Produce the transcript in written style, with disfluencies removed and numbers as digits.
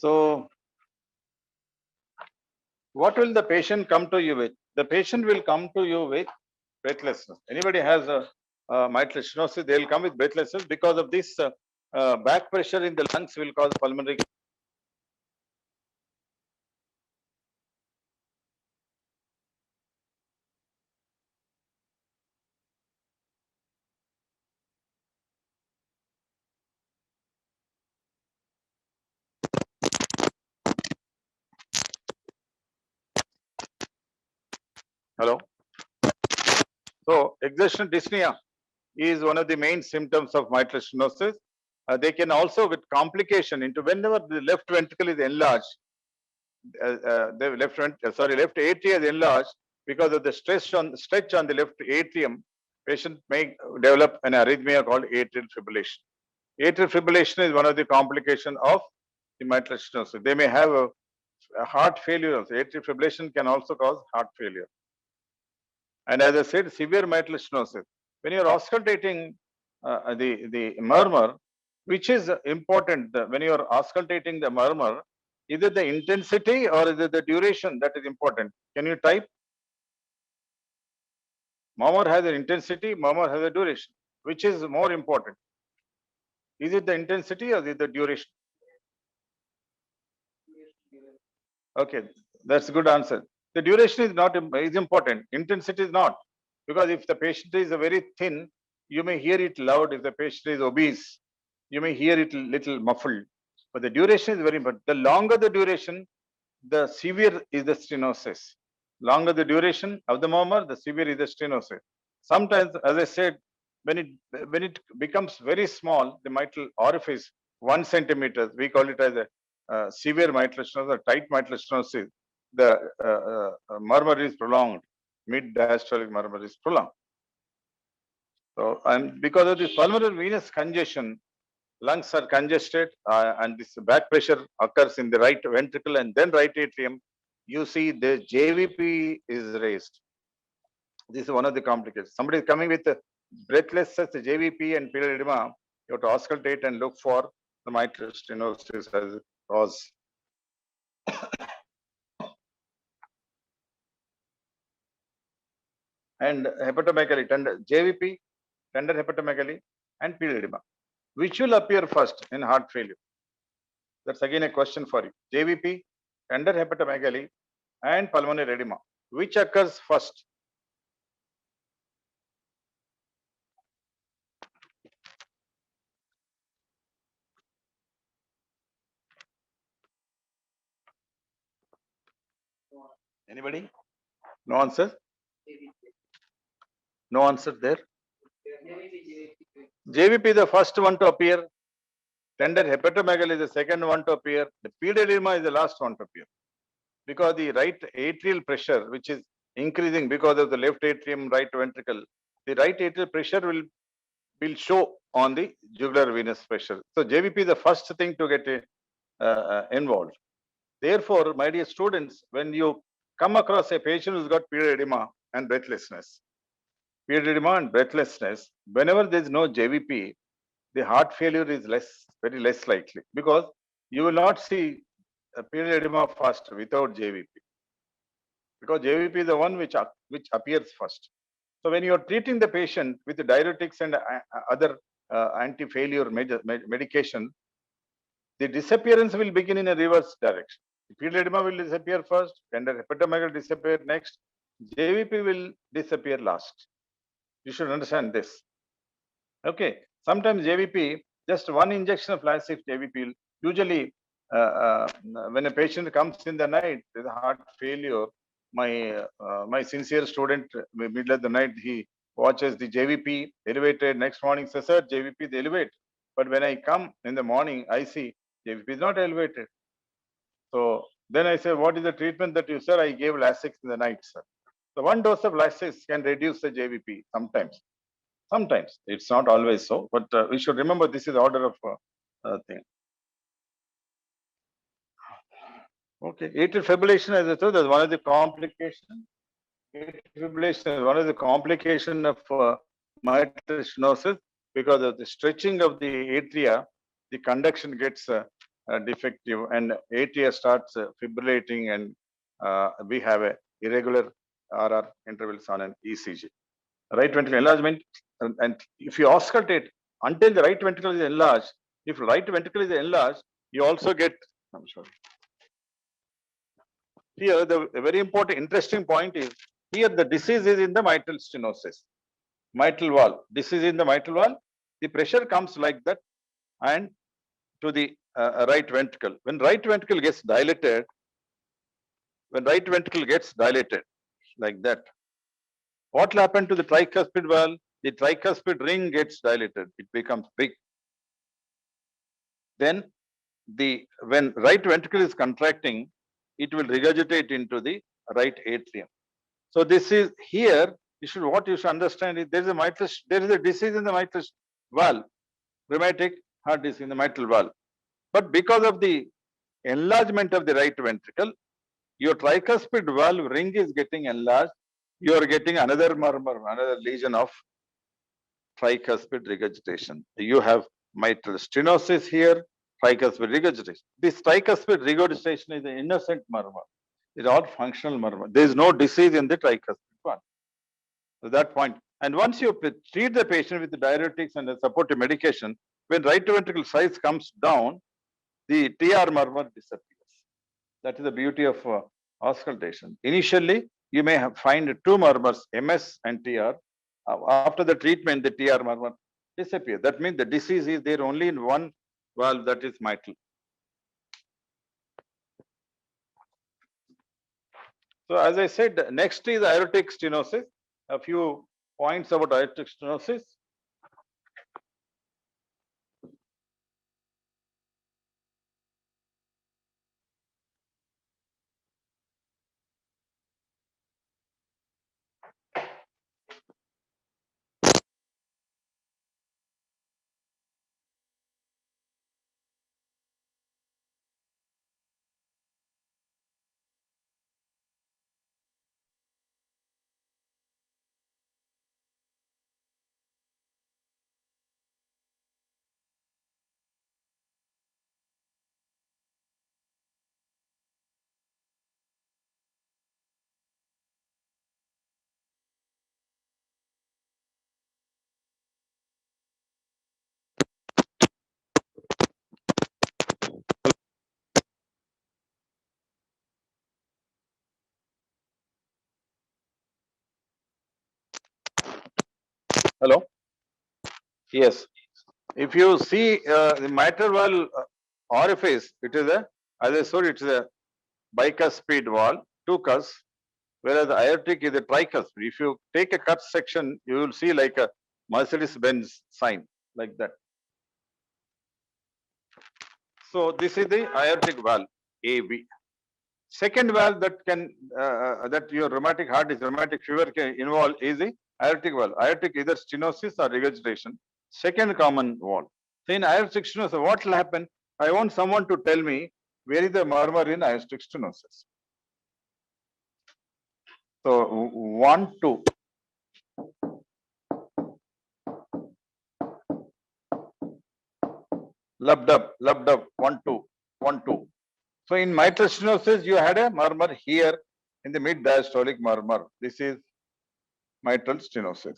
So, what will the patient come to you with? The patient will come to you with breathlessness. Anybody has a mitral stenosis, they will come with breathlessness because of this back pressure in the lungs will cause pulmonary. Hello. So, exertional dyspnea is one of the main symptoms of mitral stenosis. They can also with complication into whenever the left ventricle is enlarged, the left atrium is enlarged because of the stretch on the left atrium. Patient may develop an arrhythmia called atrial fibrillation. Atrial fibrillation is one of the complications of the mitral stenosis. They may have a heart failure. Atrial fibrillation can also cause heart failure. And as I said, severe mitral stenosis. When you are auscultating the murmur, which is important when you are auscultating the murmur, is it the intensity or is it the duration that is important? Can you type? Murmur has an intensity, murmur has a duration. Which is more important? Is it the intensity or is it the duration? Okay, that's a good answer. The duration is not is important. Intensity is not. Because if the patient is very thin, you may hear it loud. If the patient is obese, you may hear it little muffled. But the duration is very important. The longer the duration, the severe is the stenosis. Longer the duration of the murmur, the severe is the stenosis. Sometimes, as I said, when it becomes very small, the mitral orifice, 1 centimeter, we call it as a severe mitral stenosis, tight mitral stenosis. The murmur is prolonged. Mid-diastolic murmur is prolonged. So, and because of this pulmonary venous congestion, lungs are congested and this back pressure occurs in the right ventricle and then right atrium, you see the JVP is raised. This is one of the complications. Somebody is coming with breathlessness, JVP and period edema, you have to auscultate and look for the mitral stenosis as a cause. And hepatomegaly, JVP, tender hepatomegaly and period edema. Which will appear first in heart failure? That's again a question for you. JVP, tender hepatomegaly and pulmonary edema. Which occurs first? Anybody? No answer? No answer there? JVP is the first one to appear. Tender hepatomegaly is the second one to appear. The period edema is the last one to appear. Because the right atrial pressure, which is increasing because of the left atrium, right ventricle, the right atrial pressure will show on the jugular venous pressure. So JVP is the first thing to get involved. Therefore, my dear students, when you come across a patient who's got period edema and breathlessness, whenever there is no JVP, the heart failure is very less likely because you will not see a period edema first without JVP. Because JVP is the one which appears first. So when you are treating the patient with the diuretics and other anti-failure medication, the disappearance will begin in a reverse direction. The period edema will disappear first, and the hepatomegaly will disappear next. JVP will disappear last. You should understand this. Okay. Sometimes JVP, just one injection of flaccid JVP, usually when a patient comes in the night with heart failure, my sincere student, middle of the night, he watches the JVP elevated. Next morning says, sir, JVP is elevated. But when I come in the morning, I see JVP is not elevated. So then I say, what is the treatment that you, sir? I gave Lasix in the night, sir. So one dose of Lasix can reduce the JVP sometimes. Sometimes it's not always so, but we should remember this is order of thing. Okay, atrial fibrillation, as I told, is one of the complications. Atrial fibrillation is one of the complications of mitral stenosis because of the stretching of the atria. The conduction gets defective and atria starts fibrillating and we have a irregular RR intervals on an ECG. Right ventricle enlargement, and if you auscultate until the right ventricle is enlarged, if right ventricle is enlarged, you also get, I'm sorry. Here, the very important, interesting point is, here the disease is in the mitral stenosis, mitral valve. Disease in the mitral valve, the pressure comes like that and to the right ventricle. When right ventricle gets dilated, like that, what will happen to the tricuspid valve? The tricuspid ring gets dilated. It becomes big. Then when right ventricle is contracting, it will regurgitate into the right atrium. So this is here. What you should understand is there is a disease in the mitral valve, rheumatic heart disease in the mitral valve. But because of the enlargement of the right ventricle, your tricuspid valve ring is getting enlarged. You are getting another murmur, another lesion of tricuspid regurgitation. You have mitral stenosis here, tricuspid regurgitation. This tricuspid regurgitation is an innocent murmur. It's all functional murmur. There is no disease in the tricuspid one. So that point. And once you treat the patient with the diuretics and the supportive medication, when right ventricle size comes down, the TR murmur disappears. That is the beauty of auscultation. Initially, you may find two murmurs, MS and TR. After the treatment, the TR murmur disappears. That means the disease is there only in one valve, that is mitral. So as I said, next is aortic stenosis. A few points about aortic stenosis. Hello? Yes. If you see the mitral valve orifice, it is a, as I said, it is a bicuspid valve, two cusps, whereas the aortic is a tricuspid. If you take a cut section, you will see like a Mercedes-Benz sign, like that. So this is the aortic valve, AB. Second valve that can, that your rheumatic heart is rheumatic fever can involve is the aortic valve. Aortic either stenosis or regurgitation. Second common valve. So in aortic stenosis, what will happen? I want someone to tell me where is the murmur in aortic stenosis. So 1, 2. Lubbed up, 1, 2, 1, 2. So in mitral stenosis, you had a murmur here in the mid diastolic murmur. This is mitral stenosis.